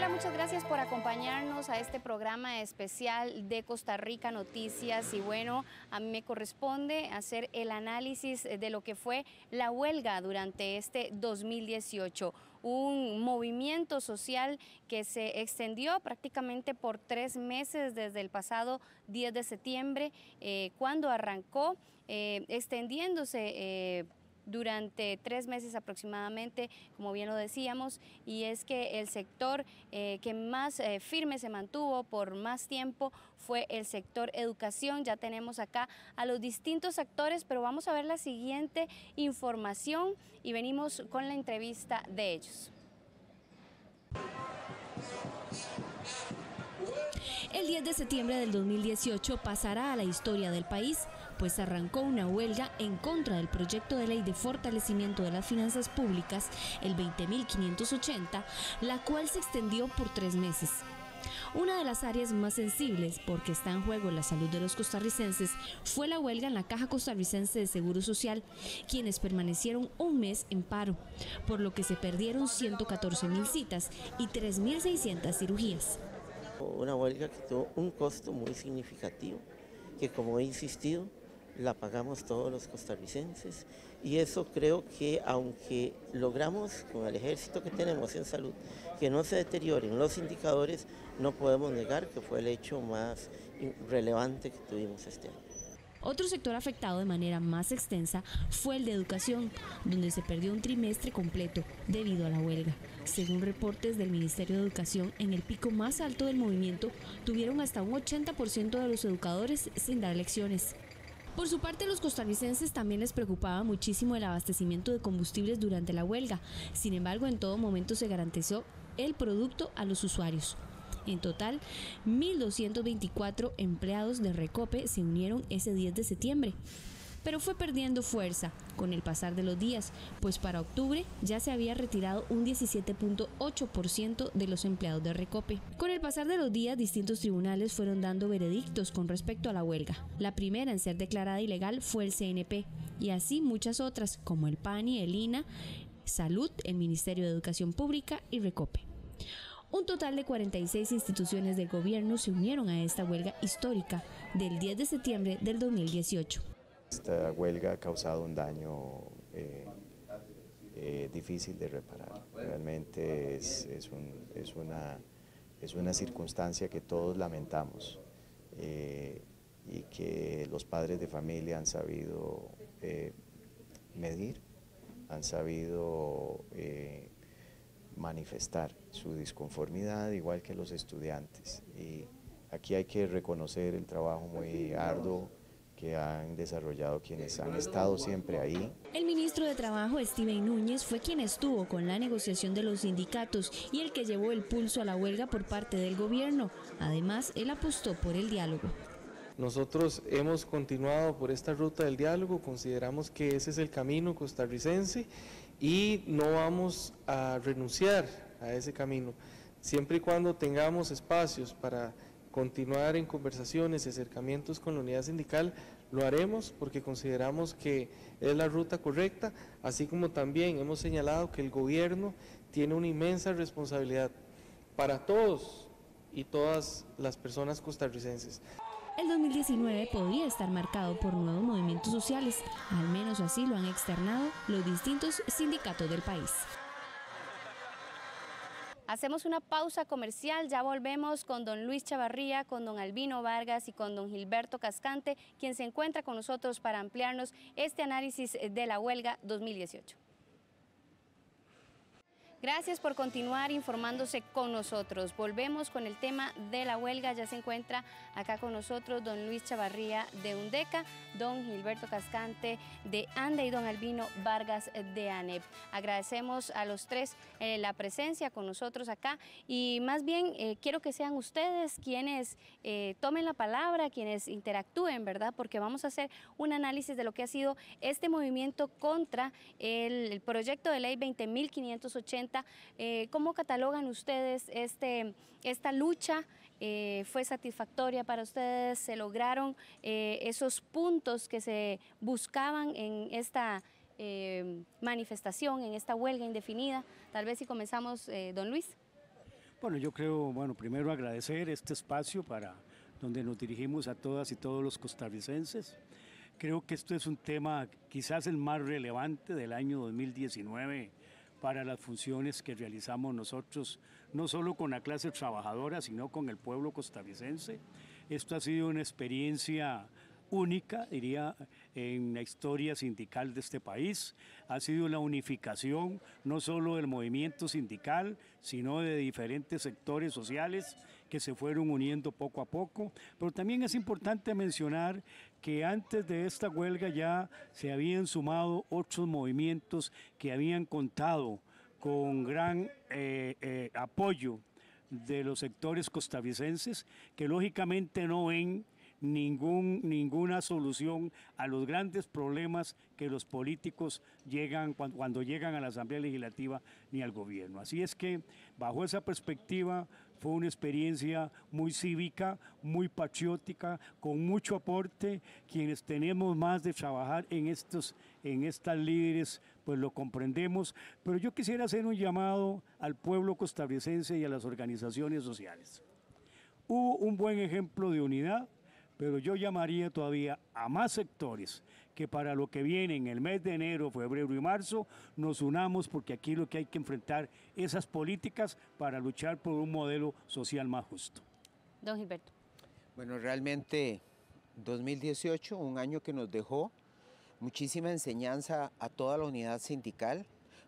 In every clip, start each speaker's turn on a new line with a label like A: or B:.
A: Hola, muchas gracias por acompañarnos a este programa especial de Costa Rica Noticias. Y bueno, a mí me corresponde hacer el análisis de lo que fue la huelga durante este 2018. Un movimiento social que se extendió prácticamente por 3 meses desde el pasado 10 de septiembre, cuando arrancó, extendiéndose durante 3 meses aproximadamente, como bien lo decíamos, y es que el sector que más firme se mantuvo por más tiempo fue el sector educación. Ya tenemos acá a los distintos actores, pero vamos a ver la siguiente información y venimos con la entrevista de ellos.
B: El 10 de septiembre del 2018 pasará a la historia del país, pues arrancó una huelga en contra del proyecto de ley de fortalecimiento de las finanzas públicas, el 20.580, la cual se extendió por 3 meses. Una de las áreas más sensibles, porque está en juego la salud de los costarricenses, fue la huelga en la Caja Costarricense de Seguro Social, quienes permanecieron un mes en paro, por lo que se perdieron 114.000 citas y 3.600 cirugías.
C: Una huelga que tuvo un costo muy significativo, que como he insistido, la pagamos todos los costarricenses, y eso creo que aunque logramos con el ejército que tenemos en salud que no se deterioren los indicadores, no podemos negar que fue el hecho más relevante que tuvimos este año.
B: Otro sector afectado de manera más extensa fue el de educación, donde se perdió un trimestre completo debido a la huelga. Según reportes del Ministerio de Educación, en el pico más alto del movimiento tuvieron hasta un 80% de los educadores sin dar lecciones. Por su parte, los costarricenses también les preocupaba muchísimo el abastecimiento de combustibles durante la huelga. Sin embargo, en todo momento se garantizó el producto a los usuarios. En total, 1.224 empleados de Recope se unieron ese 10 de septiembre, pero fue perdiendo fuerza con el pasar de los días, pues para octubre ya se había retirado un 17.8% de los empleados de Recope. Con el pasar de los días, distintos tribunales fueron dando veredictos con respecto a la huelga. La primera en ser declarada ilegal fue el CNP, y así muchas otras, como el PANI, el INA, Salud, el Ministerio de Educación Pública y Recope. Un total de 46 instituciones del gobierno se unieron a esta huelga histórica del 10 de septiembre del 2018.
D: Esta huelga ha causado un daño difícil de reparar. Realmente es una circunstancia que todos lamentamos y que los padres de familia han sabido medir, han sabido manifestar su disconformidad, igual que los estudiantes. Y aquí hay que reconocer el trabajo muy arduo que han desarrollado quienes han estado siempre ahí.
B: El ministro de Trabajo, Steven Núñez, fue quien estuvo con la negociación de los sindicatos y el que llevó el pulso a la huelga por parte del gobierno. Además, él apostó por el diálogo.
E: Nosotros hemos continuado por esta ruta del diálogo, consideramos que ese es el camino costarricense y no vamos a renunciar a ese camino, siempre y cuando tengamos espacios para continuar en conversaciones y acercamientos con la unidad sindical, lo haremos porque consideramos que es la ruta correcta, así como también hemos señalado que el gobierno tiene una inmensa responsabilidad para todos y todas las personas costarricenses.
B: El 2019 podría estar marcado por nuevos movimientos sociales, al menos así lo han externado los distintos sindicatos del país.
A: Hacemos una pausa comercial, ya volvemos con don Luis Chavarría, con don Albino Vargas y con don Gilberto Cascante, quien se encuentra con nosotros para ampliarnos este análisis de la huelga 2018. Gracias por continuar informándose con nosotros. Volvemos con el tema de la huelga. Ya se encuentra acá con nosotros don Luis Chavarría de UNDECA, don Gilberto Cascante de ANDE y don Albino Vargas de ANEP. Agradecemos a los tres la presencia con nosotros acá y más bien quiero que sean ustedes quienes tomen la palabra, quienes interactúen, ¿verdad? Porque vamos a hacer un análisis de lo que ha sido este movimiento contra el proyecto de ley 20.580. ¿Cómo catalogan ustedes esta lucha? ¿Fue satisfactoria para ustedes? ¿Se lograron esos puntos que se buscaban en esta manifestación, en esta huelga indefinida? Tal vez si comenzamos, don Luis.
F: Bueno, yo creo, bueno, primero agradecer este espacio para donde nos dirigimos a todas y todos los costarricenses. Creo que esto es un tema quizás el más relevante del año 2019 para las funciones que realizamos nosotros, no solo con la clase trabajadora, sino con el pueblo costarricense. Esto ha sido una experiencia única, diría, en la historia sindical de este país. Ha sido la unificación no solo del movimiento sindical, sino de diferentes sectores sociales que se fueron uniendo poco a poco. Pero también es importante mencionar que antes de esta huelga ya se habían sumado otros movimientos que habían contado con gran apoyo de los sectores costarricenses, que lógicamente no ven ninguna solución a los grandes problemas que los políticos llegan cuando llegan a la Asamblea Legislativa ni al gobierno. Así es que bajo esa perspectiva fue una experiencia muy cívica, muy patriótica, con mucho aporte. Quienes tenemos más de trabajar en estas líderes, pues lo comprendemos. Pero yo quisiera hacer un llamado al pueblo costarricense y a las organizaciones sociales. Hubo un buen ejemplo de unidad, pero yo llamaría todavía a más sectores que para lo que viene en el mes de enero, febrero y marzo nos unamos, porque aquí lo que hay que enfrentar esas políticas para luchar por un modelo social más justo.
A: Don Gilberto.
G: Bueno, realmente 2018, un año que nos dejó muchísima enseñanza a toda la unidad sindical,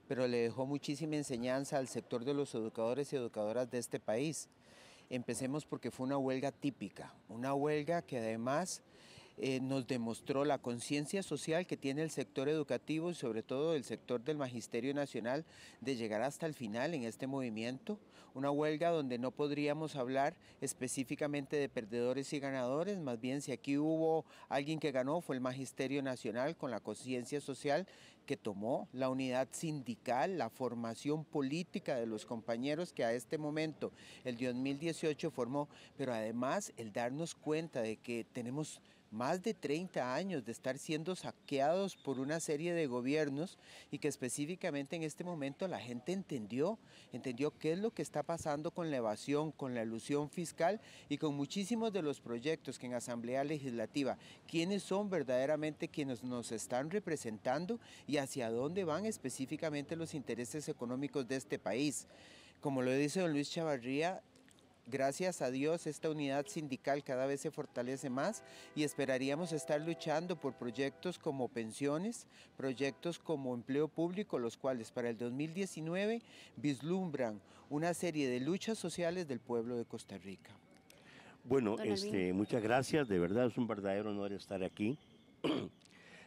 G: pero le dejó muchísima enseñanza al sector de los educadores y educadoras de este país. Empecemos porque fue una huelga típica, una huelga que además nos demostró la conciencia social que tiene el sector educativo y sobre todo el sector del Magisterio Nacional de llegar hasta el final en este movimiento. Una huelga donde no podríamos hablar específicamente de perdedores y ganadores, más bien si aquí hubo alguien que ganó fue el Magisterio Nacional con la conciencia social que tomó la unidad sindical, la formación política de los compañeros que a este momento, el 2018 formó, pero además el darnos cuenta de que tenemos más de 30 años de estar siendo saqueados por una serie de gobiernos y que específicamente en este momento la gente entendió qué es lo que está pasando con la evasión, con la elusión fiscal y con muchísimos de los proyectos que en Asamblea Legislativa, quiénes son verdaderamente quienes nos están representando y hacia dónde van específicamente los intereses económicos de este país. Como lo dice don Luis Chavarría, gracias a Dios esta unidad sindical cada vez se fortalece más y esperaríamos estar luchando por proyectos como pensiones, proyectos como empleo público, los cuales para el 2019 vislumbran una serie de luchas sociales del pueblo de Costa Rica.
H: Bueno, muchas gracias, de verdad es un verdadero honor estar aquí.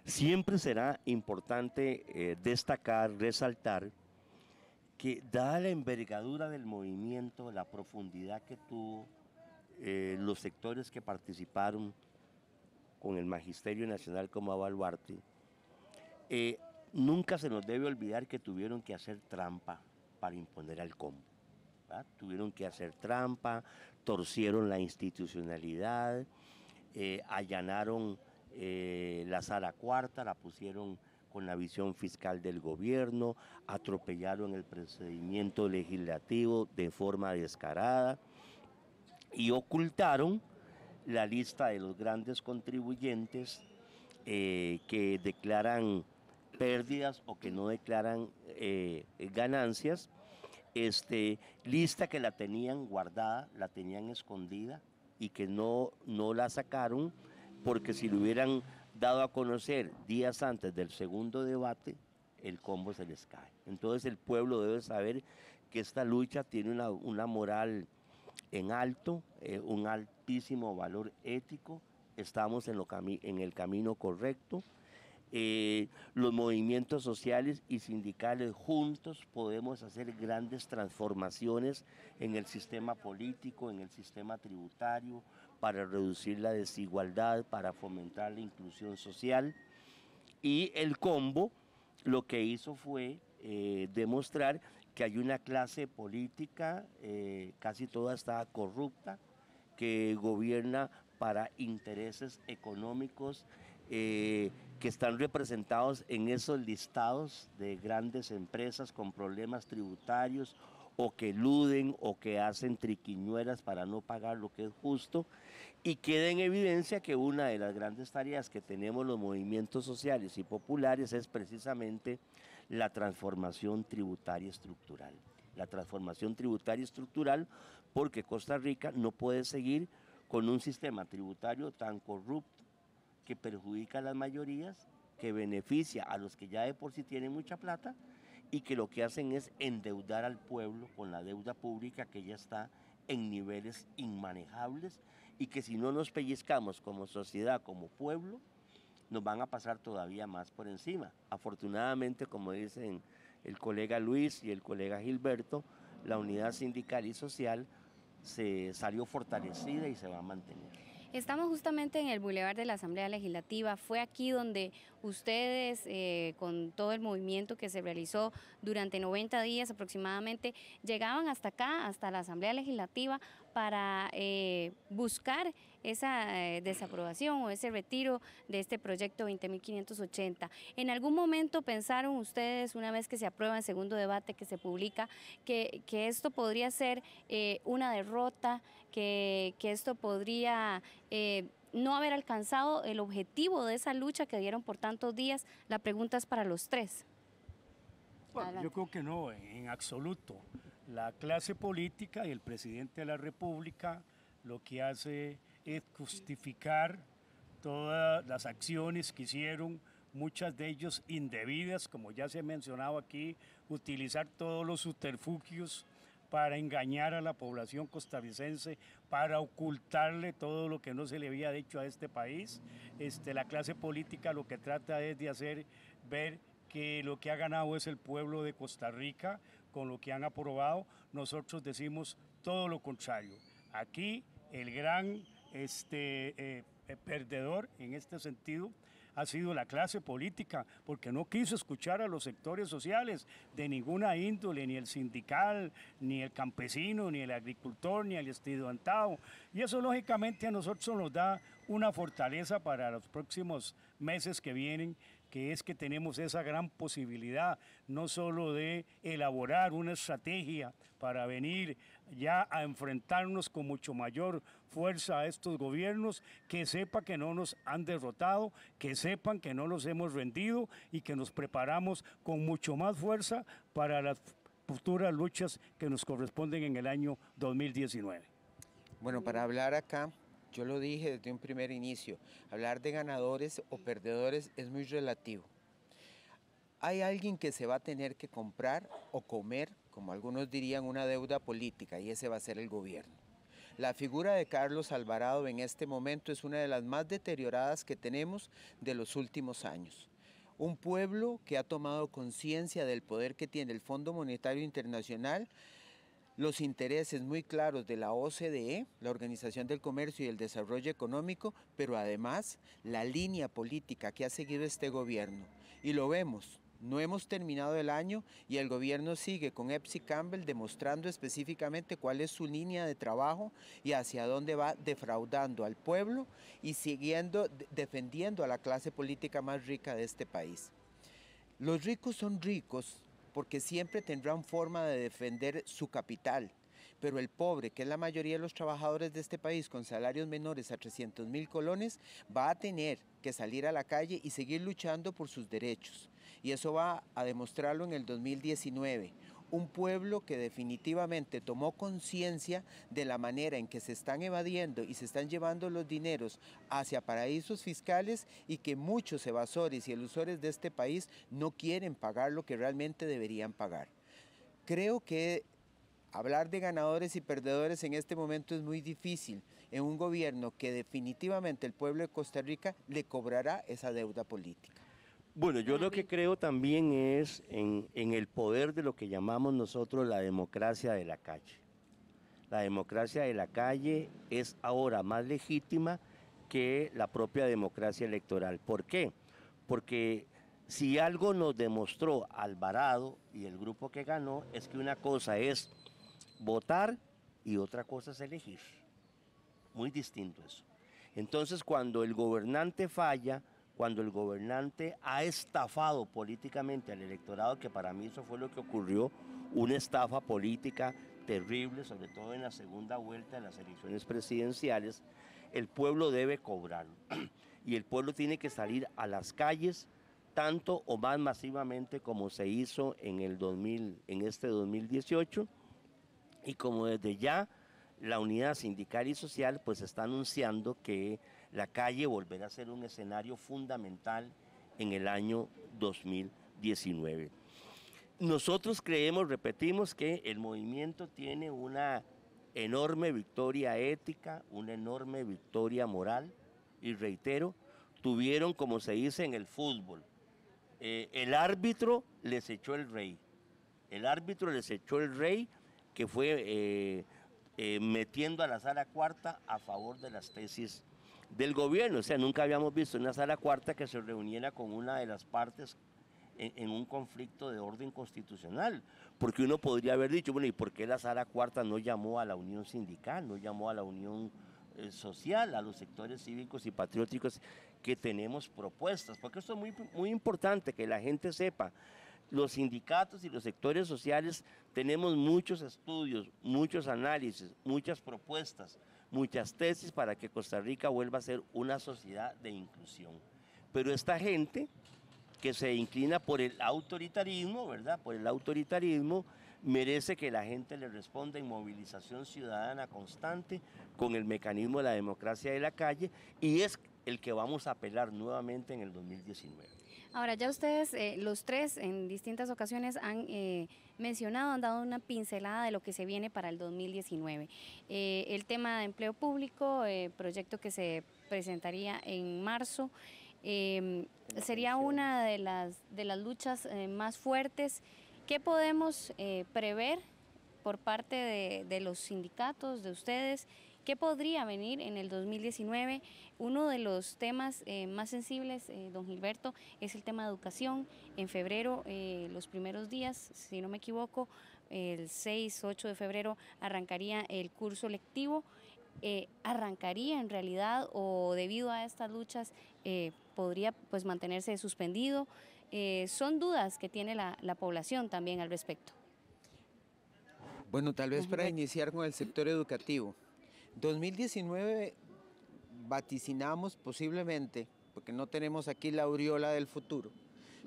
H: Siempre será importante destacar, resaltar que dada la envergadura del movimiento, la profundidad que tuvo, los sectores que participaron con el Magisterio Nacional como baluarte, nunca se nos debe olvidar que tuvieron que hacer trampa para imponer al combo. ¿Verdad? Tuvieron que hacer trampa, torcieron la institucionalidad, allanaron la sala cuarta, la pusieron con la visión fiscal del gobierno, atropellaron el procedimiento legislativo de forma descarada y ocultaron la lista de los grandes contribuyentes que declaran pérdidas o que no declaran ganancias, lista que la tenían guardada, la tenían escondida y que no la sacaron, porque si lo hubieran dado a conocer días antes del segundo debate, el combo se les cae. Entonces el pueblo debe saber que esta lucha tiene una moral en alto, un altísimo valor ético, estamos en el camino correcto. Los movimientos sociales y sindicales juntos podemos hacer grandes transformaciones en el sistema político, en el sistema tributario, para reducir la desigualdad, para fomentar la inclusión social. Y el combo lo que hizo fue demostrar que hay una clase política, casi toda está corrupta, que gobierna para intereses económicos que están representados en esos listados de grandes empresas con problemas tributarios o que eluden o que hacen triquiñuelas para no pagar lo que es justo, y queda en evidencia que una de las grandes tareas que tenemos los movimientos sociales y populares es precisamente la transformación tributaria estructural. La transformación tributaria estructural, porque Costa Rica no puede seguir con un sistema tributario tan corrupto que perjudica a las mayorías, que beneficia a los que ya de por sí tienen mucha plata y que lo que hacen es endeudar al pueblo con la deuda pública que ya está en niveles inmanejables y que si no nos pellizcamos como sociedad, como pueblo, nos van a pasar todavía más por encima. Afortunadamente, como dicen el colega Luis y el colega Gilberto, la unidad sindical y social se salió fortalecida y se va a mantener.
A: Estamos justamente en el Boulevard de la Asamblea Legislativa. Fue aquí donde ustedes, con todo el movimiento que se realizó durante 90 días aproximadamente, llegaban hasta acá, hasta la Asamblea Legislativa, para buscar esa desaprobación o ese retiro de este proyecto 20.580. ¿En algún momento pensaron ustedes, una vez que se aprueba en segundo debate, que se publica, que esto podría ser una derrota, que esto podría no haber alcanzado el objetivo de esa lucha que dieron por tantos días? La pregunta es para los tres.
F: Bueno, yo creo que no, en absoluto. La clase política y el presidente de la República lo que hace es justificar todas las acciones que hicieron, muchas de ellas indebidas, como ya se ha mencionado aquí, utilizar todos los subterfugios para engañar a la población costarricense, para ocultarle todo lo que no se le había hecho a este país. La clase política lo que trata es de hacer ver que lo que ha ganado es el pueblo de Costa Rica con lo que han aprobado. Nosotros decimos todo lo contrario. Aquí el gran perdedor en este sentido ha sido la clase política, porque no quiso escuchar a los sectores sociales de ninguna índole, ni el sindical, ni el campesino, ni el agricultor, ni el estudiantado. Y eso lógicamente a nosotros nos da una fortaleza para los próximos meses que vienen, que es que tenemos esa gran posibilidad, no solo de elaborar una estrategia para venir ya a enfrentarnos con mucho mayor fuerza a estos gobiernos, que sepan que no nos han derrotado, que sepan que no nos hemos rendido y que nos preparamos con mucho más fuerza para las futuras luchas que nos corresponden en el año 2019.
G: Bueno, para hablar acá, yo lo dije desde un primer inicio, hablar de ganadores o perdedores es muy relativo. Hay alguien que se va a tener que comprar o comer, como algunos dirían, una deuda política, y ese va a ser el gobierno. La figura de Carlos Alvarado en este momento es una de las más deterioradas que tenemos de los últimos años. Un pueblo que ha tomado conciencia del poder que tiene el Fondo Monetario Internacional, los intereses muy claros de la OCDE, la Organización del Comercio y el Desarrollo Económico, pero además la línea política que ha seguido este gobierno. Y lo vemos, no hemos terminado el año y el gobierno sigue con Epsi Campbell demostrando específicamente cuál es su línea de trabajo y hacia dónde va, defraudando al pueblo y defendiendo a la clase política más rica de este país. Los ricos son ricos porque siempre tendrán forma de defender su capital, pero el pobre, que es la mayoría de los trabajadores de este país con salarios menores a 300.000 colones, va a tener que salir a la calle y seguir luchando por sus derechos. Y eso va a demostrarlo en el 2019. Un pueblo que definitivamente tomó conciencia de la manera en que se están evadiendo y se están llevando los dineros hacia paraísos fiscales y que muchos evasores y elusores de este país no quieren pagar lo que realmente deberían pagar. Creo que hablar de ganadores y perdedores en este momento es muy difícil en un gobierno que definitivamente el pueblo de Costa Rica le cobrará esa deuda política.
H: Bueno, yo lo que creo también es en el poder de lo que llamamos nosotros la democracia de la calle. La democracia de la calle es ahora más legítima que la propia democracia electoral. ¿Por qué? Porque si algo nos demostró Alvarado y el grupo que ganó, es que una cosa es votar y otra cosa es elegir. Muy distinto eso. Entonces, cuando el gobernante falla, cuando el gobernante ha estafado políticamente al electorado, que para mí eso fue lo que ocurrió, una estafa política terrible, sobre todo en la segunda vuelta de las elecciones presidenciales, el pueblo debe cobrar y el pueblo tiene que salir a las calles tanto o más masivamente como se hizo en este 2018 y como desde ya la unidad sindical y social pues está anunciando que la calle volverá a ser un escenario fundamental en el año 2019. Nosotros creemos, repetimos, que el movimiento tiene una enorme victoria ética, una enorme victoria moral, y reitero, tuvieron, como se dice en el fútbol, el árbitro les echó el rey, que fue metiendo a la sala cuarta a favor de las tesis del gobierno. O sea, nunca habíamos visto una sala cuarta que se reuniera con una de las partes en un conflicto de orden constitucional, porque uno podría haber dicho, bueno, ¿y por qué la sala cuarta no llamó a la unión sindical, no llamó a la unión social, a los sectores cívicos y patrióticos que tenemos propuestas? Porque esto es muy, muy importante que la gente sepa. Los sindicatos y los sectores sociales tenemos muchos estudios, muchos análisis, muchas propuestas, muchas tesis para que Costa Rica vuelva a ser una sociedad de inclusión. Pero esta gente que se inclina por el autoritarismo, ¿verdad? Por el autoritarismo, merece que la gente le responda en movilización ciudadana constante con el mecanismo de la democracia de la calle, y es el que vamos a apelar nuevamente en el 2019.
A: Ahora, ya ustedes, los tres, en distintas ocasiones han mencionado, han dado una pincelada de lo que se viene para el 2019. El tema de empleo público, proyecto que se presentaría en marzo, sería una de las luchas más fuertes. ¿Qué podemos prever por parte de los sindicatos, de ustedes? ¿Qué podría venir en el 2019? Uno de los temas más sensibles, don Gilberto, es el tema de educación. En febrero, los primeros días, si no me equivoco, el 6, 8 de febrero arrancaría el curso lectivo. ¿Arrancaría en realidad o debido a estas luchas podría pues mantenerse suspendido? Son dudas que tiene la población también al respecto.
G: Bueno, tal vez para iniciar con el sector educativo. 2019 vaticinamos posiblemente, porque no tenemos aquí la aureola del futuro,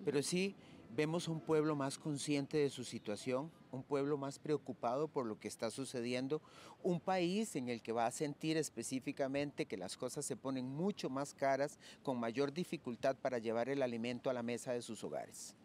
G: pero sí vemos un pueblo más consciente de su situación, un pueblo más preocupado por lo que está sucediendo, un país en el que va a sentir específicamente que las cosas se ponen mucho más caras, con mayor dificultad para llevar el alimento a la mesa de sus hogares.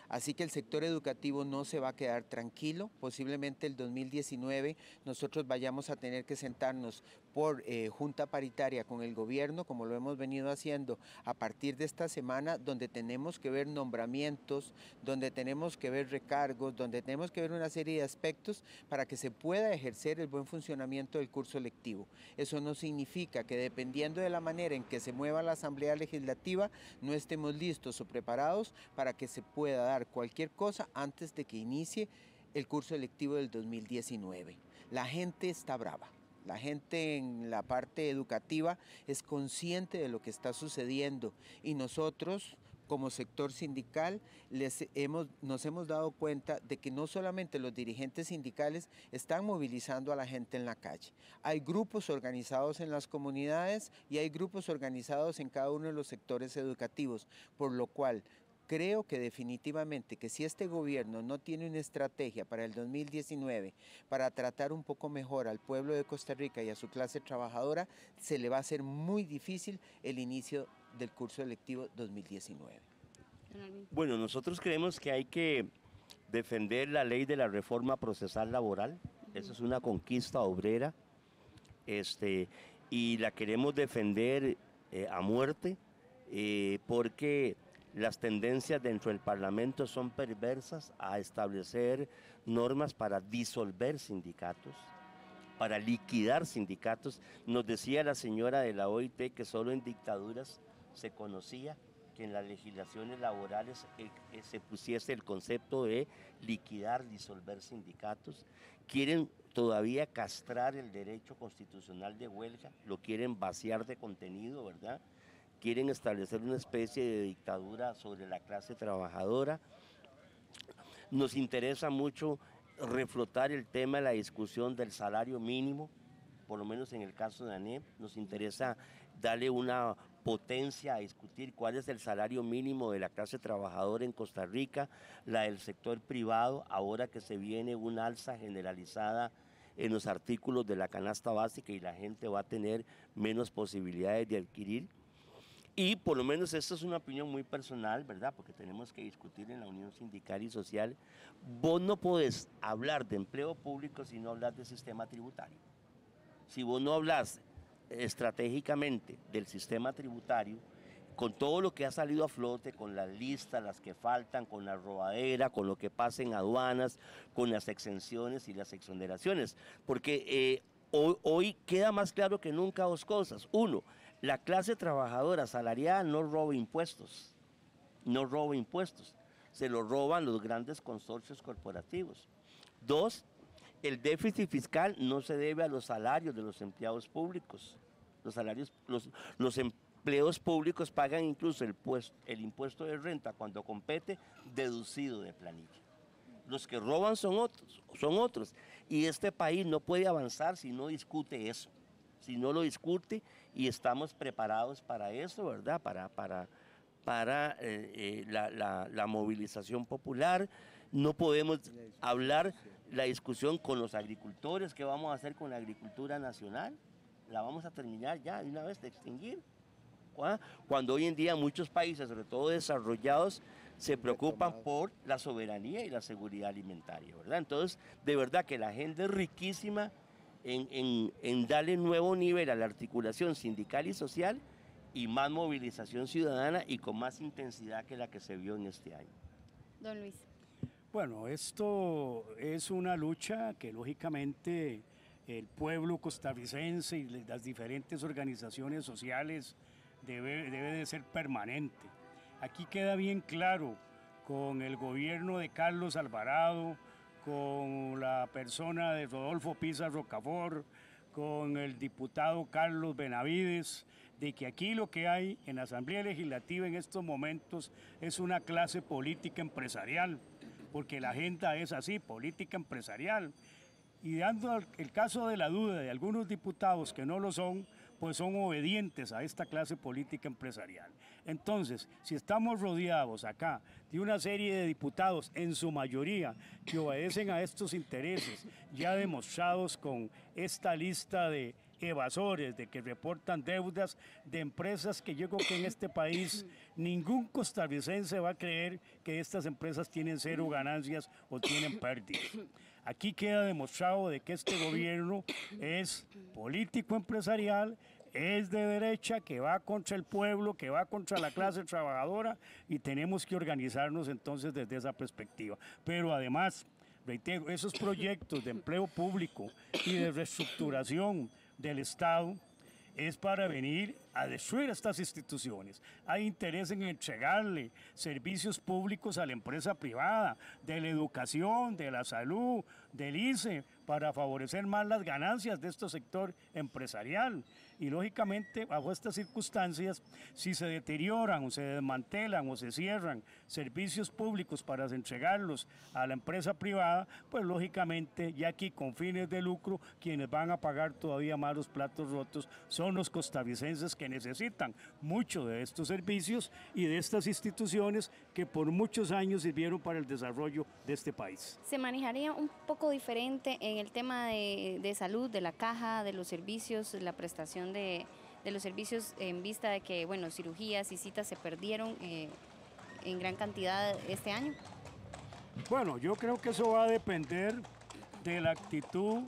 G: Así que el sector educativo no se va a quedar tranquilo. Posiblemente el 2019 nosotros vayamos a tener que sentarnos por junta paritaria con el gobierno, como lo hemos venido haciendo a partir de esta semana, donde tenemos que ver nombramientos, donde tenemos que ver recargos, donde tenemos que ver una serie de aspectos para que se pueda ejercer el buen funcionamiento del curso lectivo. Eso no significa que dependiendo de la manera en que se mueva la Asamblea Legislativa, no estemos listos o preparados para que se pueda dar cualquier cosa antes de que inicie el curso lectivo del 2019. La gente está brava. La gente en la parte educativa es consciente de lo que está sucediendo y nosotros como sector sindical nos hemos dado cuenta de que no solamente los dirigentes sindicales están movilizando a la gente en la calle. Hay grupos organizados en las comunidades y hay grupos organizados en cada uno de los sectores educativos, por lo cual creo que definitivamente que si este gobierno no tiene una estrategia para el 2019 para tratar un poco mejor al pueblo de Costa Rica y a su clase trabajadora, se le va a hacer muy difícil el inicio del curso electivo 2019.
H: Bueno, nosotros creemos que hay que defender la ley de la reforma procesal laboral. Esa es una conquista obrera y la queremos defender a muerte porque las tendencias dentro del Parlamento son perversas a establecer normas para disolver sindicatos, para liquidar sindicatos. Nos decía la señora de la OIT que solo en dictaduras se conocía que en las legislaciones laborales se pusiese el concepto de liquidar, disolver sindicatos. Quieren todavía castrar el derecho constitucional de huelga, lo quieren vaciar de contenido, ¿verdad? Quieren establecer una especie de dictadura sobre la clase trabajadora. Nos interesa mucho reflotar el tema de la discusión del salario mínimo, por lo menos en el caso de ANEP. Nos interesa darle una potencia a discutir cuál es el salario mínimo de la clase trabajadora en Costa Rica, la del sector privado, ahora que se viene una alza generalizada en los artículos de la canasta básica y la gente va a tener menos posibilidades de adquirir. Y por lo menos esta es una opinión muy personal, ¿verdad? Porque tenemos que discutir en la Unión Sindical y Social. Vos no podés hablar de empleo público si no hablas de sistema tributario. Si vos no hablas estratégicamente del sistema tributario, con todo lo que ha salido a flote, con las listas, las que faltan, con la robadera, con lo que pasa en aduanas, con las exenciones y las exoneraciones. Porque hoy queda más claro que nunca dos cosas. Uno, la clase trabajadora asalariada no roba impuestos, no roba impuestos, se lo roban los grandes consorcios corporativos. Dos, el déficit fiscal no se debe a los salarios de los empleados públicos. Los empleos públicos pagan incluso el impuesto de renta cuando compete deducido de planilla. Los que roban son otros. Y este país no puede avanzar si no discute eso, si no lo discute, y estamos preparados para eso, ¿verdad? Para la movilización popular. No podemos hablar la discusión con los agricultores, ¿qué vamos a hacer con la agricultura nacional? La vamos a terminar ya de una vez de extinguir. Cuando hoy en día muchos países, sobre todo desarrollados, se preocupan por la soberanía y la seguridad alimentaria, ¿verdad? Entonces, de verdad que la agenda es riquísima en darle nuevo nivel a la articulación sindical y social y más movilización ciudadana y con más intensidad que la que se vio en este año.
A: Don Luis.
F: Bueno, esto es una lucha que lógicamente el pueblo costarricense y las diferentes organizaciones sociales debe de ser permanente. Aquí queda bien claro con el gobierno de Carlos Alvarado, con la persona de Rodolfo Pizar Rocafort, con el diputado Carlos Benavides, de que aquí lo que hay en la Asamblea Legislativa en estos momentos es una clase política empresarial, porque la agenda es así, política empresarial. Y dando el caso de la duda de algunos diputados que no lo son, pues son obedientes a esta clase política empresarial. Entonces, si estamos rodeados acá de una serie de diputados, en su mayoría, que obedecen a estos intereses, ya demostrados con esta lista de evasores, de que reportan deudas de empresas que yo creo que en este país ningún costarricense va a creer que estas empresas tienen cero ganancias o tienen pérdidas. Aquí queda demostrado de que este gobierno es político empresarial, es de derecha, que va contra el pueblo, que va contra la clase trabajadora, y tenemos que organizarnos entonces desde esa perspectiva. Pero además, reitero, esos proyectos de empleo público y de reestructuración del Estado es para venir a destruir estas instituciones. Hay interés en entregarle servicios públicos a la empresa privada, de la educación, de la salud, del ICE, para favorecer más las ganancias de este sector empresarial. Y lógicamente, bajo estas circunstancias, si se deterioran o se desmantelan o se cierran servicios públicos para entregarlos a la empresa privada, pues lógicamente, ya aquí con fines de lucro, quienes van a pagar todavía más los platos rotos son los costarricenses, que necesitan mucho de estos servicios y de estas instituciones que por muchos años sirvieron para el desarrollo de este país.
A: ¿Se manejaría un poco diferente en el tema de salud, de la caja, de los servicios, la prestación de los servicios, en vista de que, bueno, cirugías y citas se perdieron en gran cantidad este año?
F: Bueno, yo creo que eso va a depender de la actitud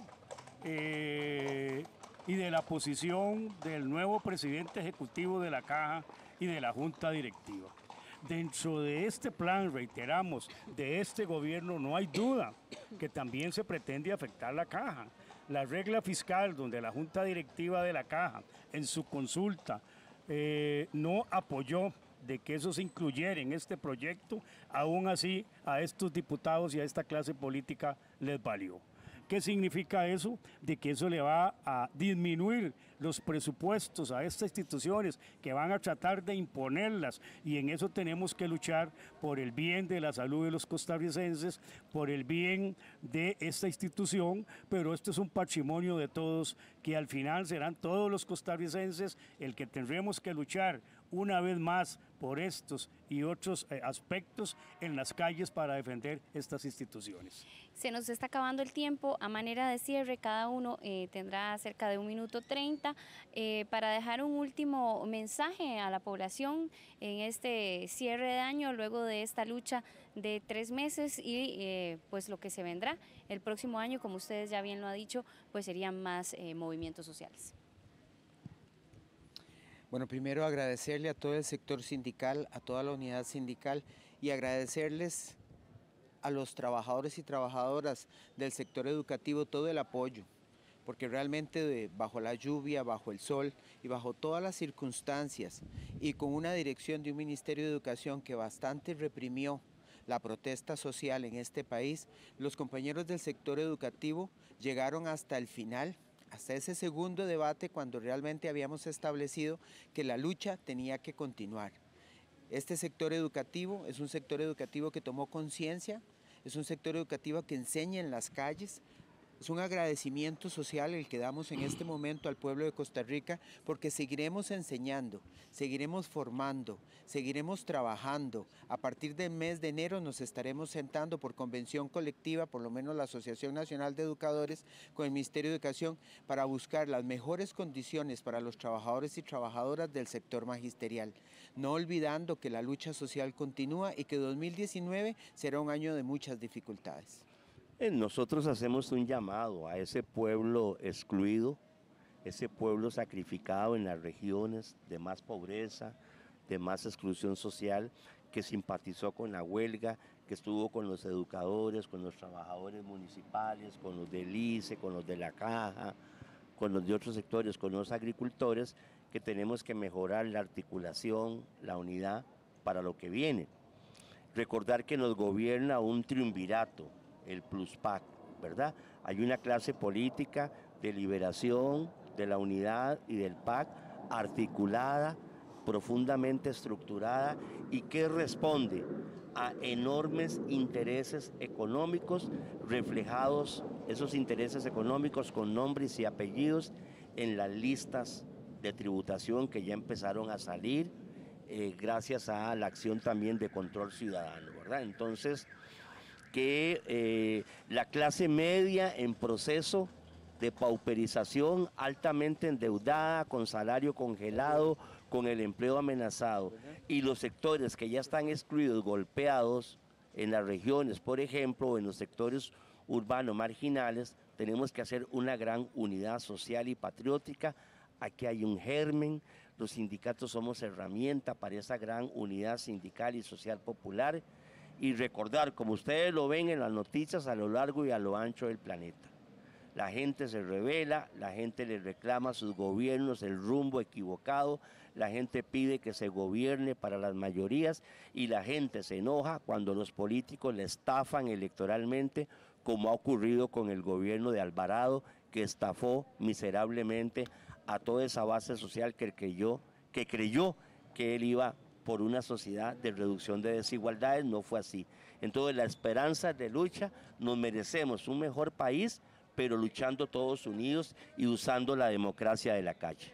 F: y de la posición del nuevo presidente ejecutivo de la Caja y de la Junta Directiva. Dentro de este plan, reiteramos, de este gobierno, no hay duda que también se pretende afectar la Caja. La regla fiscal, donde la Junta Directiva de la Caja, en su consulta, no apoyó de que eso se incluyera en este proyecto, aún así a estos diputados y a esta clase política les valió. ¿Qué significa eso? De que eso le va a disminuir los presupuestos a estas instituciones que van a tratar de imponerlas, y en eso tenemos que luchar por el bien de la salud de los costarricenses, por el bien de esta institución, pero esto es un patrimonio de todos, que al final serán todos los costarricenses el que tendremos que luchar una vez más por estos y otros aspectos en las calles para defender estas instituciones.
A: Se nos está acabando el tiempo. A manera de cierre, cada uno tendrá cerca de 1 minuto 30 para dejar un último mensaje a la población en este cierre de año, luego de esta lucha de 3 meses y pues lo que se vendrá el próximo año, como ustedes ya bien lo han dicho, pues serían más movimientos sociales.
G: Bueno, primero agradecerle a todo el sector sindical, a toda la unidad sindical, y agradecerles a los trabajadores y trabajadoras del sector educativo todo el apoyo, porque realmente bajo la lluvia, bajo el sol y bajo todas las circunstancias, y con una dirección de un Ministerio de Educación que bastante reprimió la protesta social en este país, los compañeros del sector educativo llegaron hasta el final, hasta ese segundo debate, cuando realmente habíamos establecido que la lucha tenía que continuar. Este sector educativo es un sector educativo que tomó conciencia, es un sector educativo que enseña en las calles. Es un agradecimiento social el que damos en este momento al pueblo de Costa Rica, porque seguiremos enseñando, seguiremos formando, seguiremos trabajando. A partir del mes de enero nos estaremos sentando por convención colectiva, por lo menos la Asociación Nacional de Educadores con el Ministerio de Educación, para buscar las mejores condiciones para los trabajadores y trabajadoras del sector magisterial. No olvidando que la lucha social continúa y que 2019 será un año de muchas dificultades.
H: Nosotros hacemos un llamado a ese pueblo excluido, ese pueblo sacrificado en las regiones de más pobreza, de más exclusión social, que simpatizó con la huelga, que estuvo con los educadores, con los trabajadores municipales, con los del ICE, con los de la Caja, con los de otros sectores, con los agricultores, que tenemos que mejorar la articulación, la unidad para lo que viene. Recordar que nos gobierna un triunvirato, el PLUSPAC, ¿verdad? Hay una clase política de liberación, de la unidad y del PAC articulada, profundamente estructurada y que responde a enormes intereses económicos reflejados, esos intereses económicos con nombres y apellidos en las listas de tributación que ya empezaron a salir gracias a la acción también de control ciudadano, ¿verdad? Entonces, que la clase media en proceso de pauperización, altamente endeudada, con salario congelado, con el empleo amenazado, y los sectores que ya están excluidos, golpeados en las regiones, por ejemplo, o en los sectores urbanos marginales, tenemos que hacer una gran unidad social y patriótica. Aquí hay un germen, los sindicatos somos herramienta para esa gran unidad sindical y social popular, y recordar, como ustedes lo ven en las noticias a lo largo y a lo ancho del planeta. La gente se rebela, la gente le reclama a sus gobiernos el rumbo equivocado, la gente pide que se gobierne para las mayorías y la gente se enoja cuando los políticos le estafan electoralmente, como ha ocurrido con el gobierno de Alvarado, que estafó miserablemente a toda esa base social que creyó que él iba por una sociedad de reducción de desigualdades. No fue así. Entonces la esperanza de lucha, nos merecemos un mejor país, pero luchando todos unidos y usando la democracia de la calle.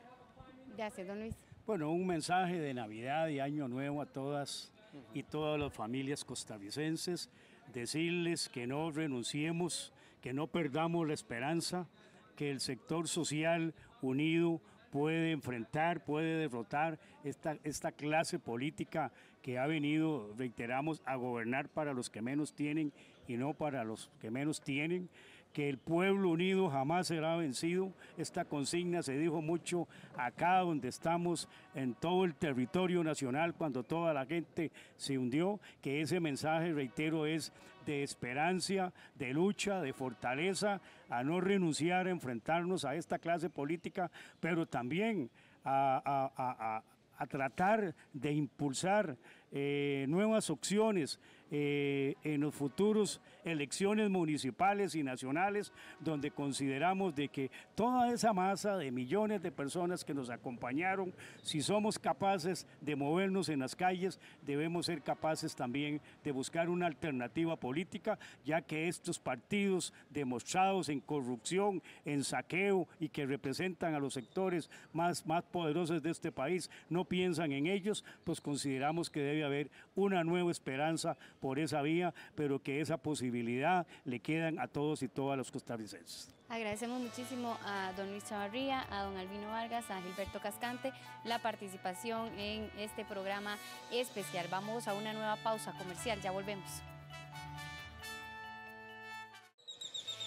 A: Gracias, don Luis.
F: Bueno, un mensaje de Navidad y Año Nuevo a todas y todas las familias costarricenses, decirles que no renunciemos, que no perdamos la esperanza, que el sector social unido puede enfrentar, puede derrotar esta clase política que ha venido, reiteramos, a gobernar para los que menos tienen y no para los que menos tienen, que el pueblo unido jamás será vencido. Esta consigna se dijo mucho acá donde estamos, en todo el territorio nacional, cuando toda la gente se hundió, que ese mensaje, reitero, es de esperanza, de lucha, de fortaleza, a no renunciar a enfrentarnos a esta clase política, pero también a tratar de impulsar nuevas opciones en los futuros elecciones municipales y nacionales, donde consideramos de que toda esa masa de millones de personas que nos acompañaron, si somos capaces de movernos en las calles, debemos ser capaces también de buscar una alternativa política, ya que estos partidos demostrados en corrupción, en saqueo y que representan a los sectores más poderosos de este país, no piensan en ellos, pues consideramos que debe haber una nueva esperanza por esa vía, pero que esa posibilidad le quedan a todos y todas los costarricenses.
A: Agradecemos muchísimo a don Luis Chavarría, a don Albino Vargas, a Gilberto Cascante la participación en este programa especial. Vamos a una nueva pausa comercial, ya volvemos.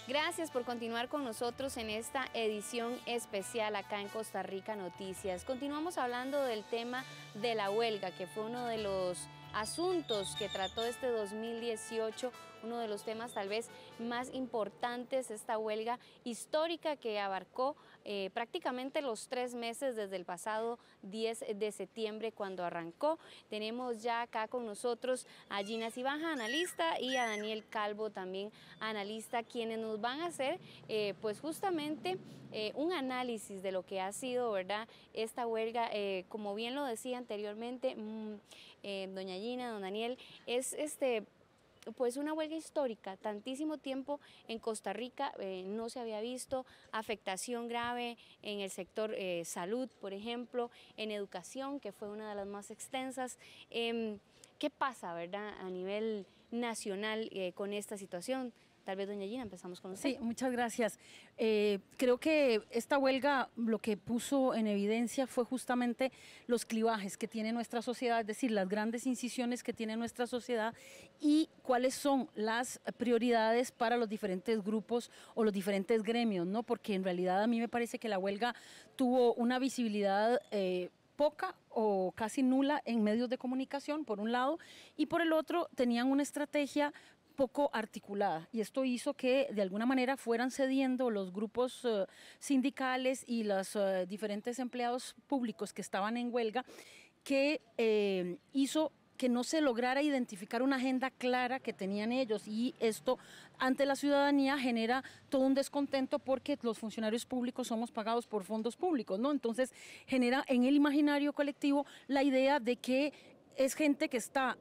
A: Gracias por continuar con nosotros en esta edición especial acá en Costa Rica Noticias. Continuamos hablando del tema de la huelga, que fue uno de los asuntos que trató este 2018, uno de los temas tal vez más importantes, esta huelga histórica que abarcó prácticamente los 3 meses desde el pasado 10 de septiembre cuando arrancó. Tenemos ya acá con nosotros a Gina Cibaja, analista, y a Daniel Calvo, también analista, quienes nos van a hacer pues justamente un análisis de lo que ha sido, ¿verdad?, esta huelga. Como bien lo decía anteriormente doña Gina, don Daniel, es pues una huelga histórica. Tantísimo tiempo en Costa Rica no se había visto, afectación grave en el sector salud, por ejemplo, en educación, que fue una de las más extensas. ¿Qué pasa, verdad, a nivel nacional con esta situación? Tal vez, doña Gina, empezamos con usted.
I: Sí, muchas gracias. Creo que esta huelga lo que puso en evidencia fue justamente los clivajes que tiene nuestra sociedad, es decir, las grandes incisiones que tiene nuestra sociedad y cuáles son las prioridades para los diferentes grupos o los diferentes gremios, ¿no? Porque en realidad a mí me parece que la huelga tuvo una visibilidad poca o casi nula en medios de comunicación, por un lado, y por el otro tenían una estrategia poco articulada, y esto hizo que de alguna manera fueran cediendo los grupos sindicales y los diferentes empleados públicos que estaban en huelga, que hizo que no se lograra identificar una agenda clara que tenían ellos, y esto ante la ciudadanía genera todo un descontento porque los funcionarios públicos somos pagados por fondos públicos, ¿no? Entonces genera en el imaginario colectivo la idea de que es gente que está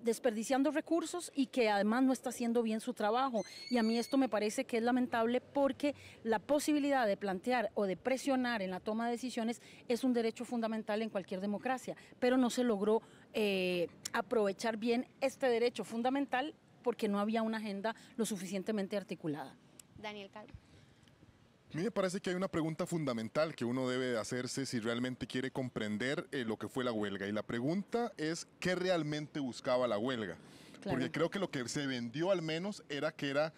I: desperdiciando recursos y que además no está haciendo bien su trabajo. Y a mí esto me parece que es lamentable porque la posibilidad de plantear o de presionar en la toma de decisiones es un derecho fundamental en cualquier democracia, pero no se logró aprovechar bien este derecho fundamental porque no había una agenda lo suficientemente articulada.
A: Daniel Calvo.
J: A mí me parece que hay una pregunta fundamental que uno debe de hacerse si realmente quiere comprender lo que fue la huelga. Y la pregunta es, ¿qué realmente buscaba la huelga? Claro. Porque creo que lo que se vendió al menos era que era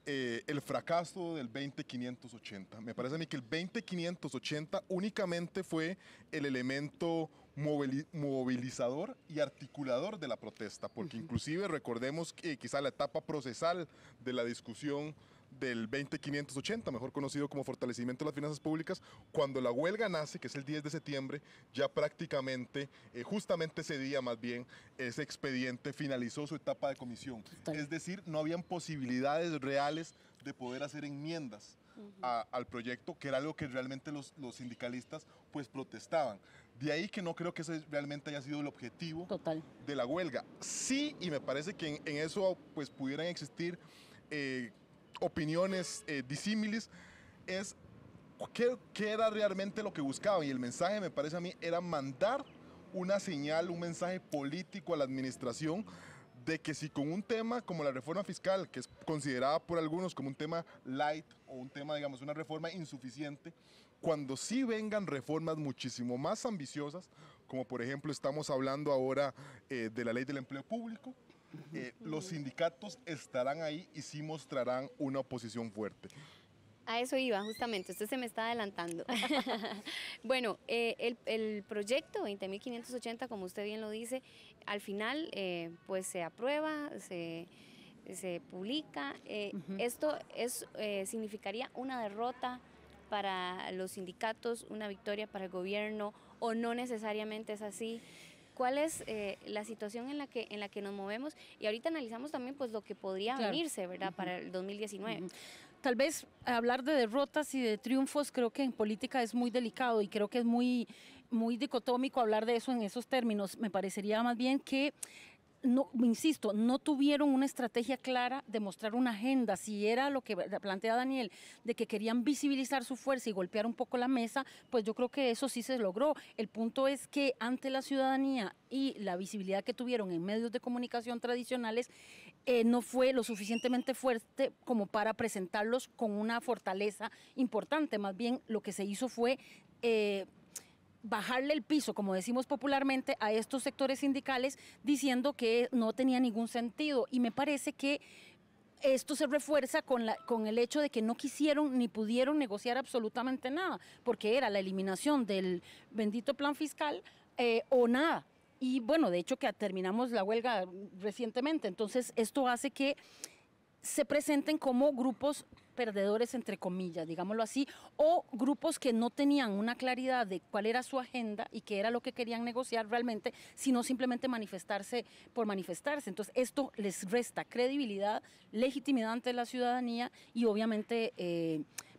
J: el fracaso del 20.580. Me parece a mí que el 20.580 únicamente fue el elemento movilizador y articulador de la protesta, porque inclusive recordemos que quizá la etapa procesal de la discusión del 20.580, mejor conocido como fortalecimiento de las finanzas públicas, cuando la huelga nace, que es el 10 de septiembre, ya prácticamente, justamente ese día más bien, ese expediente finalizó su etapa de comisión. Total. Es decir, no habían posibilidades reales de poder hacer enmiendas al proyecto, que era algo que realmente los sindicalistas pues protestaban. De ahí que no creo que ese realmente haya sido el objetivo Total. De la huelga. Sí, y me parece que en eso pues pudieran existir opiniones disímiles, es qué era realmente lo que buscaban, y el mensaje me parece a mí era mandar una señal, un mensaje político a la administración de que si con un tema como la reforma fiscal, que es considerada por algunos como un tema light o un tema, digamos, una reforma insuficiente, cuando sí vengan reformas muchísimo más ambiciosas, como por ejemplo estamos hablando ahora de la ley del empleo público, los sindicatos estarán ahí y sí mostrarán una oposición fuerte.
A: A eso iba, justamente, usted se me está adelantando. Bueno, el proyecto 20.580, como usted bien lo dice, al final pues se aprueba, se publica. Esto significaría una derrota para los sindicatos, una victoria para el gobierno, o no necesariamente es así. cuál es la situación en la que nos movemos, y ahorita analizamos también pues lo que podría venirse, ¿verdad? Para el 2019.
I: Tal vez hablar de derrotas y de triunfos creo que en política es muy delicado y creo que es muy dicotómico hablar de eso en esos términos. Me parecería más bien que no, insisto, no tuvieron una estrategia clara de mostrar una agenda. Si era lo que plantea Daniel, de que querían visibilizar su fuerza y golpear un poco la mesa, pues yo creo que eso sí se logró. El punto es que ante la ciudadanía y la visibilidad que tuvieron en medios de comunicación tradicionales, no fue lo suficientemente fuerte como para presentarlos con una fortaleza importante. Más bien lo que se hizo fue bajarle el piso, como decimos popularmente, a estos sectores sindicales, diciendo que no tenía ningún sentido. Y me parece que esto se refuerza con el hecho de que no quisieron ni pudieron negociar absolutamente nada, porque era la eliminación del bendito plan fiscal o nada. Y bueno, de hecho que terminamos la huelga recientemente, entonces esto hace que se presenten como grupos perdedores, entre comillas, digámoslo así, o grupos que no tenían una claridad de cuál era su agenda y qué era lo que querían negociar realmente, sino simplemente manifestarse por manifestarse. Entonces esto les resta credibilidad, legitimidad ante la ciudadanía y obviamente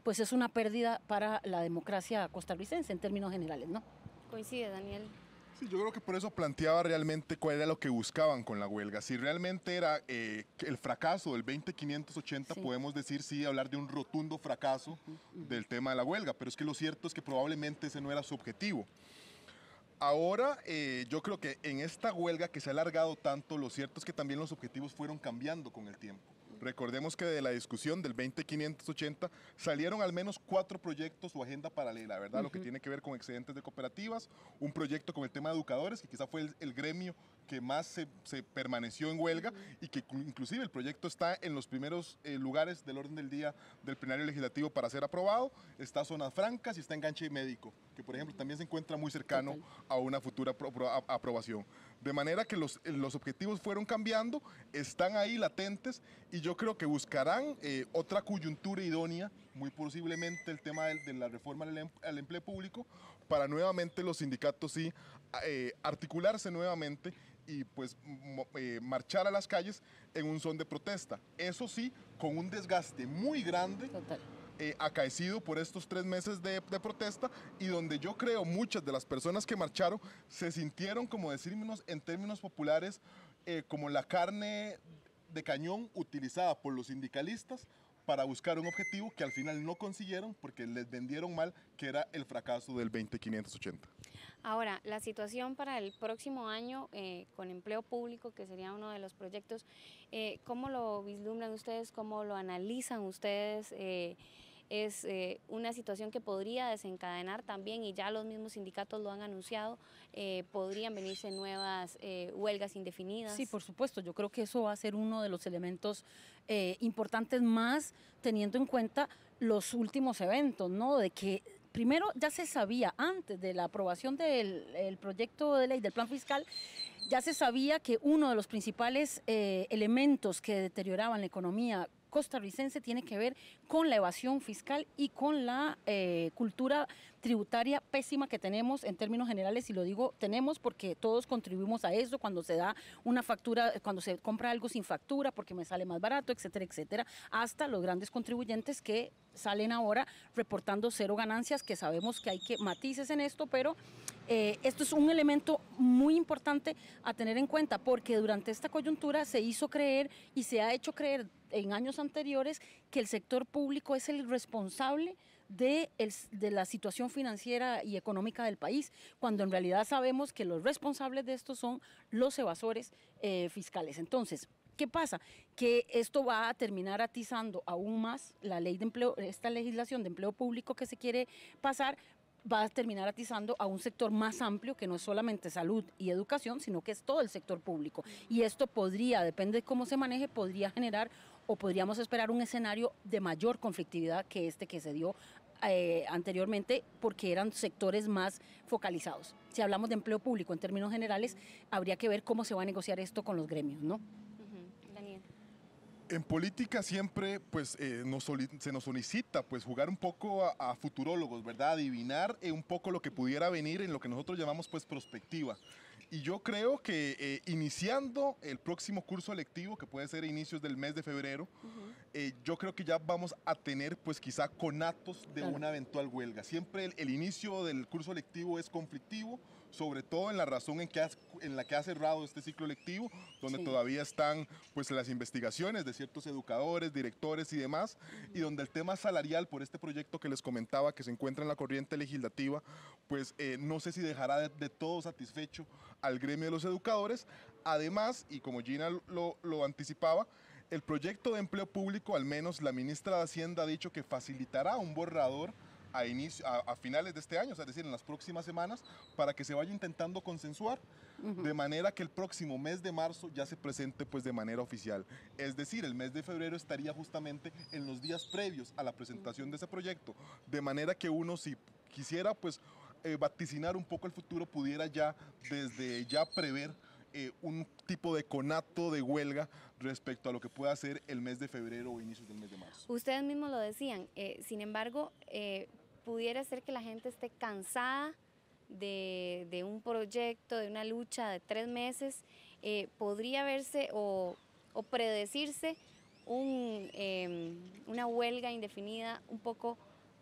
I: pues es una pérdida para la democracia costarricense en términos generales, ¿no?
A: Coincide, Daniel.
J: Sí, yo creo que por eso planteaba realmente cuál era lo que buscaban con la huelga. Si realmente era el fracaso del 20580, sí, podemos decir sí, hablar de un rotundo fracaso del tema de la huelga, pero es que lo cierto es que probablemente ese no era su objetivo. Ahora, yo creo que en esta huelga que se ha alargado tanto, lo cierto es que también los objetivos fueron cambiando con el tiempo. Recordemos que de la discusión del 20580 salieron al menos 4 proyectos o agenda paralela, ¿verdad? Lo que tiene que ver con excedentes de cooperativas, un proyecto con el tema de educadores, que quizá fue el gremio que más se permaneció en huelga y que inclusive el proyecto está en los primeros lugares del orden del día del plenario legislativo para ser aprobado. Está Zonas Francas y está Enganche Médico, que por ejemplo también se encuentra muy cercano a una futura aprobación. De manera que los objetivos fueron cambiando, están ahí latentes y yo creo que buscarán otra coyuntura idónea, muy posiblemente el tema de la reforma al empleo público, para nuevamente los sindicatos sí articularse nuevamente y pues marchar a las calles en un son de protesta. Eso sí, con un desgaste muy grande. Acaecido por estos 3 meses de protesta y donde yo creo muchas de las personas que marcharon se sintieron, como decirnos en términos populares, como la carne de cañón utilizada por los sindicalistas para buscar un objetivo que al final no consiguieron porque les vendieron mal, que era el fracaso del 20580.
A: Ahora, la situación para el próximo año con empleo público, que sería uno de los proyectos, ¿cómo lo vislumbran ustedes? ¿Cómo lo analizan ustedes? Es una situación que podría desencadenar también, y ya los mismos sindicatos lo han anunciado, podrían venirse nuevas huelgas indefinidas.
I: Sí, por supuesto, yo creo que eso va a ser uno de los elementos importantes, más teniendo en cuenta los últimos eventos, ¿no? De que primero ya se sabía, antes de la aprobación del proyecto de ley del plan fiscal, ya se sabía que uno de los principales elementos que deterioraban la economía costarricense tiene que ver con la evasión fiscal y con la cultura tributaria pésima que tenemos en términos generales, y lo digo tenemos porque todos contribuimos a eso, cuando se da una factura, cuando se compra algo sin factura porque me sale más barato, etcétera, etcétera, hasta los grandes contribuyentes que salen ahora reportando 0 ganancias, que sabemos que hay matices en esto, pero esto es un elemento muy importante a tener en cuenta, porque durante esta coyuntura se hizo creer y se ha hecho creer en años anteriores que el sector público es el responsable de la situación financiera y económica del país, cuando en realidad sabemos que los responsables de esto son los evasores fiscales. Entonces, ¿qué pasa? Que esto va a terminar atizando aún más la ley de empleo, esta legislación de empleo público que se quiere pasar, va a terminar atizando a un sector más amplio, que no es solamente salud y educación, sino que es todo el sector público. Y esto podría, depende de cómo se maneje, podría generar o podríamos esperar un escenario de mayor conflictividad que este que se dio anteriormente, porque eran sectores más focalizados. Si hablamos de empleo público en términos generales, habría que ver cómo se va a negociar esto con los gremios, ¿no?
A: Daniel.
J: En política siempre pues, se nos solicita pues, jugar un poco a futurólogos, ¿verdad? Adivinar un poco lo que pudiera venir en lo que nosotros llamamos pues, prospectiva. Y yo creo que iniciando el próximo curso lectivo, que puede ser a inicios del mes de febrero, yo creo que ya vamos a tener pues quizá conatos de una eventual huelga. Siempre el inicio del curso lectivo es conflictivo, sobre todo en la razón en la que ha cerrado este ciclo lectivo, donde todavía están pues las investigaciones de ciertos educadores, directores y demás, y donde el tema salarial por este proyecto que les comentaba que se encuentra en la corriente legislativa, pues no sé si dejará de todo satisfecho al gremio de los educadores. Además, y como Gina lo anticipaba, el proyecto de empleo público, al menos la ministra de Hacienda ha dicho que facilitará un borrador a finales de este año, es decir, en las próximas semanas, para que se vaya intentando consensuar, de manera que el próximo mes de marzo ya se presente pues de manera oficial. Es decir, el mes de febrero estaría justamente en los días previos a la presentación de ese proyecto, de manera que uno, si quisiera pues vaticinar un poco el futuro, pudiera ya desde ya prever un tipo de conato de huelga respecto a lo que pueda ser el mes de febrero o inicios del mes de marzo.
A: Ustedes mismos lo decían, sin embargo, pudiera ser que la gente esté cansada de un proyecto, de una lucha de 3 meses, podría verse o predecirse una huelga indefinida un poco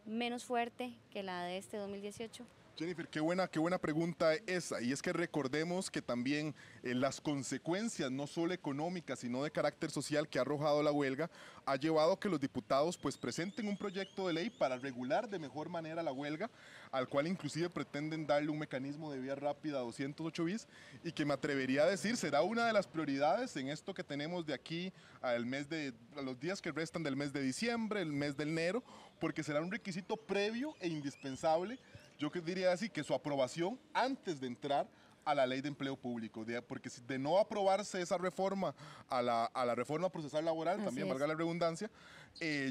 A: menos fuerte que la de este 2018.
J: Jennifer, qué buena pregunta esa, y es que recordemos que también las consecuencias no solo económicas sino de carácter social que ha arrojado la huelga ha llevado a que los diputados pues presenten un proyecto de ley para regular de mejor manera la huelga, al cual inclusive pretenden darle un mecanismo de vía rápida a 208 bis, y que me atrevería a decir será una de las prioridades en esto que tenemos de aquí a los días que restan del mes de diciembre, el mes de enero, porque será un requisito previo e indispensable. Yo diría así que su aprobación antes de entrar a la ley de empleo público, porque de no aprobarse esa reforma a la reforma procesal laboral, también valga la redundancia,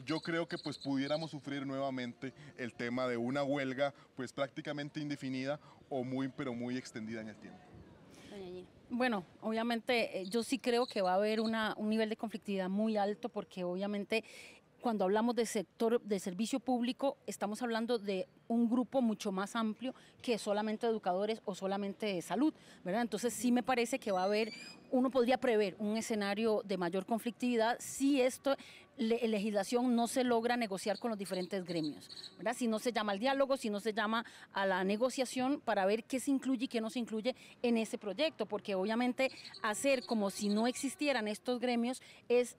J: yo creo que pues pudiéramos sufrir nuevamente el tema de una huelga pues prácticamente indefinida o pero muy extendida en el tiempo.
I: Bueno, obviamente yo sí creo que va a haber un nivel de conflictividad muy alto, porque obviamente cuando hablamos de sector de servicio público, estamos hablando de un grupo mucho más amplio que solamente educadores o solamente salud, ¿verdad? Entonces sí me parece que va a haber, uno podría prever un escenario de mayor conflictividad si legislación no se logra negociar con los diferentes gremios, ¿verdad? Si no se llama al diálogo, si no se llama a la negociación para ver qué se incluye y qué no se incluye en ese proyecto, porque obviamente hacer como si no existieran estos gremios es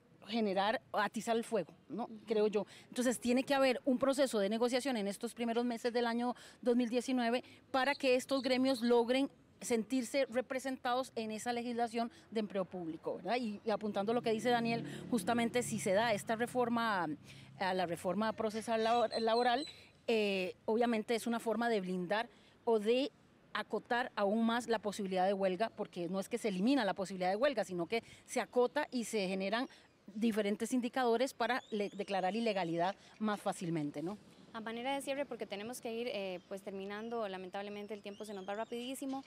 I: atizar el fuego, ¿no? Creo yo. Entonces tiene que haber un proceso de negociación en estos primeros meses del año 2019 para que estos gremios logren sentirse representados en esa legislación de empleo público, ¿verdad? Y apuntando a lo que dice Daniel, justamente si se da esta reforma, a la reforma procesal laboral, obviamente es una forma de blindar o de acotar aún más la posibilidad de huelga, porque no es que se elimina la posibilidad de huelga, sino que se acota y se generan diferentes indicadores para declarar ilegalidad más fácilmente, ¿no?
A: A manera de cierre, porque tenemos que ir pues terminando, lamentablemente el tiempo se nos va rapidísimo,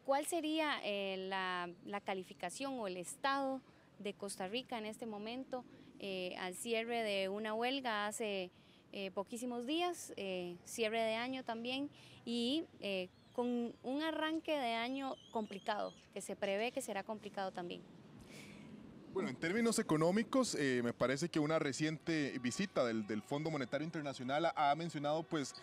A: ¿cuál sería la calificación o el estado de Costa Rica en este momento al cierre de una huelga hace poquísimos días, cierre de año también, y con un arranque de año complicado, que se prevé que será complicado también?
J: Bueno, en términos económicos, me parece que una reciente visita del Fondo Monetario Internacional ha mencionado pues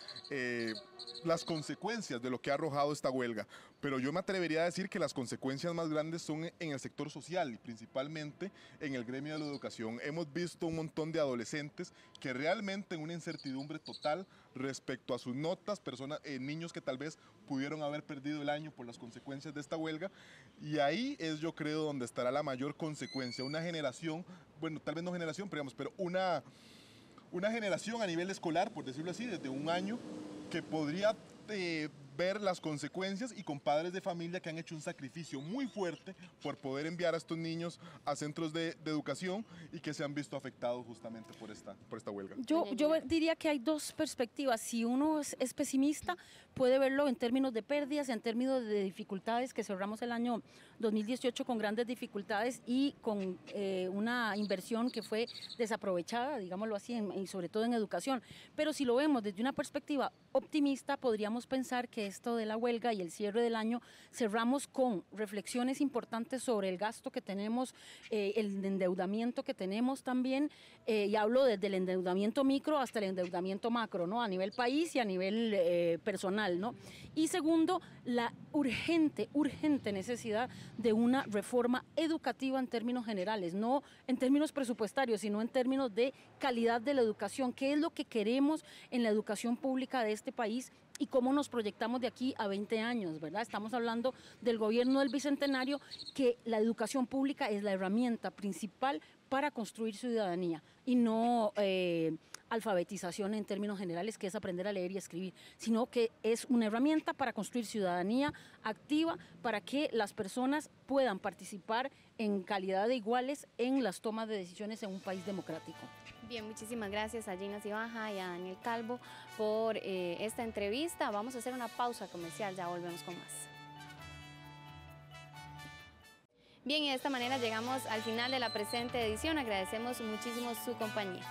J: las consecuencias de lo que ha arrojado esta huelga, pero yo me atrevería a decir que las consecuencias más grandes son en el sector social y principalmente en el gremio de la educación. Hemos visto un montón de adolescentes que realmente en una incertidumbre total respecto a sus notas, niños que tal vez pudieron haber perdido el año por las consecuencias de esta huelga, y ahí es, yo creo, donde estará la mayor consecuencia. Una generación, bueno, tal vez no generación, pero una generación a nivel escolar, por decirlo así, desde un año, que podría ver las consecuencias, y con padres de familia que han hecho un sacrificio muy fuerte por poder enviar a estos niños a centros de educación y que se han visto afectados justamente por esta huelga.
I: Yo diría que hay dos perspectivas. Si uno es pesimista, puede verlo en términos de pérdidas, en términos de dificultades, que cerramos el año 2018 con grandes dificultades y con una inversión que fue desaprovechada, digámoslo así, y sobre todo en educación. Pero si lo vemos desde una perspectiva optimista, podríamos pensar que que esto de la huelga y el cierre del año cerramos con reflexiones importantes sobre el gasto que tenemos, el endeudamiento que tenemos también, y hablo desde el endeudamiento micro hasta el endeudamiento macro, ¿no? A nivel país y a nivel personal, ¿no? Y segundo, la urgente necesidad de una reforma educativa en términos generales, no en términos presupuestarios, sino en términos de calidad de la educación, qué es lo que queremos en la educación pública de este país y cómo nos proyectamos de aquí a 20 años, ¿verdad? Estamos hablando del gobierno del Bicentenario, que la educación pública es la herramienta principal para construir ciudadanía y no alfabetización en términos generales, que es aprender a leer y escribir, sino que es una herramienta para construir ciudadanía activa, para que las personas puedan participar en calidad de iguales en las tomas de decisiones en un país democrático.
A: Bien, muchísimas gracias a Gina Cibaja y a Daniel Calvo por esta entrevista. Vamos a hacer una pausa comercial, ya volvemos con más. Bien, y de esta manera llegamos al final de la presente edición. Agradecemos muchísimo su compañía.